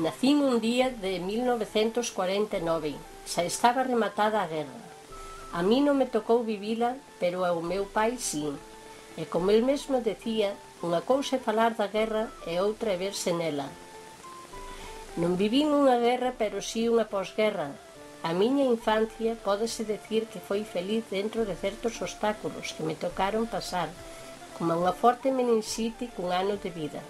Nacín un día de 1949, xa estaba rematada a guerra. A mí non me tocou vivila, pero ao meu pai sí. E como el mesmo decía, unha cousa é falar da guerra e outra é verse nela. Non vivín unha guerra, pero sí unha posguerra. A miña infancia pódese decir que foi feliz dentro de certos obstáculos que me tocaron pasar, como unha forte meningite cun ano de vida.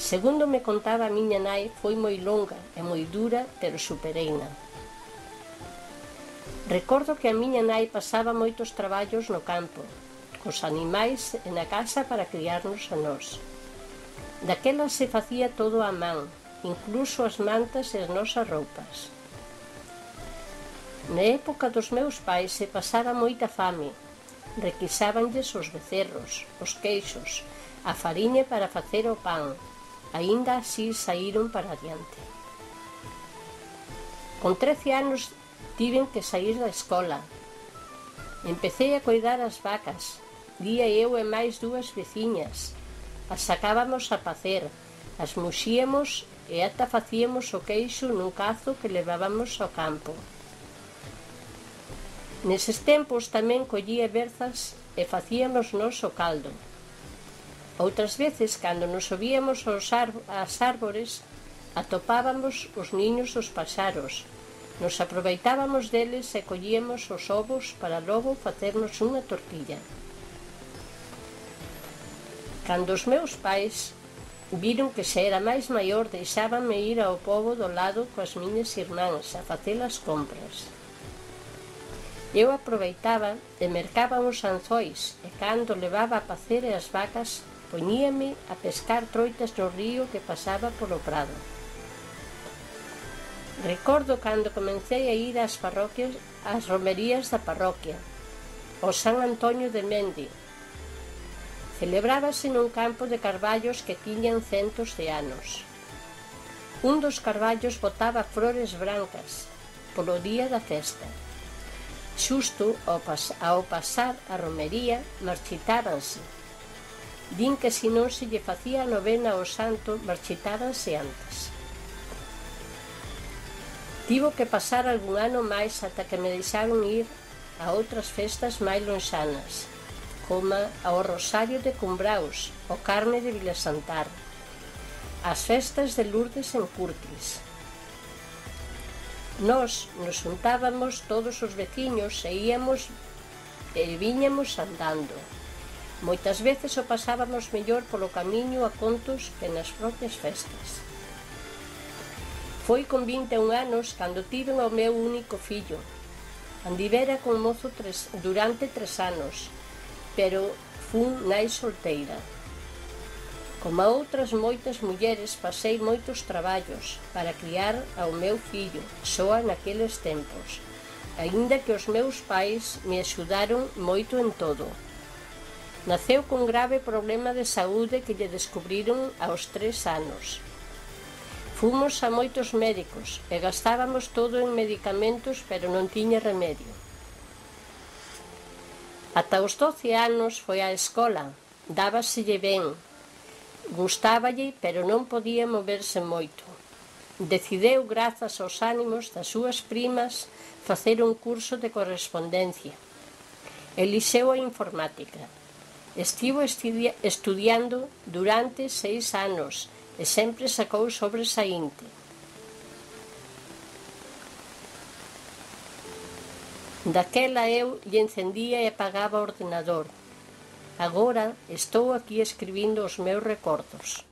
Segundo me contaba a miña nai, foi moi longa e moi dura, pero supereina. Recordo que a miña nai pasaba moitos traballos no campo, cos animais e na casa para criarnos a nós. Daquela se facía todo á man, incluso as mantas e as nosas roupas. Na época dos meus pais se pasaba moita fame. Requisábanlles os becerros, os queixos, a fariña para facer o pan. Aínda así saíron para adiante. Con 13 anos tiven que sair da escola. Empecé a coidar as vacas. Día eu e máis dúas veciñas. As sacábamos a pacer, as muxíamos e ata facíamos o queixo nun cazo que levábamos ao campo. Neses tempos tamén collía berzas e facíamos nos o caldo. Outras veces, cando nos subíamos ás árbores, atopábamos os niños dos paxaros. Nos aproveitábamos deles e collíamos os ovos para logo facernos unha tortilla. Cando os meus pais viron que se era máis maior, deixábanme ir ao pobo do lado coas miñas irmáns a facer as compras. Eu aproveitaba e mercaba uns anzois e cando levaba a pacer e as vacas poñíame a pescar troitas no río que pasaba polo prado. Recordo cando comecei a ir ás parroquias, ás romerías da parroquia, o San Antonio de Mende. Celebrábase nun campo de carballos que tiñan centos de anos. Un dos carballos botaba flores brancas polo día da festa. Xusto ao pasar a romería marchitábanse. Din que se non se lle facía a novena ao santo, marchitábanse antes. Tivo que pasar algún ano máis ata que me deixaron ir a outras festas máis lonxanas, como ao Rosario de Cumbraos, o Carme de Vilasantar, as festas de Lourdes en Curtis. Nós nos xuntábamos todos os veciños e íamos e viñamos andando. Moitas veces o pasábamos mellor polo camiño a contos que nas propias festas. Foi con 21 anos cando tiven o meu único fillo. Andivera con mozo durante 3 anos, pero fun nai solteira. Como a outras moitas mulleres, pasei moitos traballos para criar ao meu fillo, soa naqueles tempos, aínda que os meus pais me axudaron moito en todo. Naceu con grave problema de saúde que lle descubriron aos 3 anos. Fomos a moitos médicos e gastábamos todo en medicamentos, pero non tiña remedio. Ata os 12 anos foi á escola, dábaselle ben, gustáballe, pero non podía moverse moito. Decideu, grazas aos ánimos das súas primas, facer un curso de correspondencia. Elixeu a informática. Estivo estudiando durante 6 anos e sempre sacou sobresaínte. Daquela eu lle encendía e apagaba o ordenador. Agora estou aquí escribindo os meus recordos.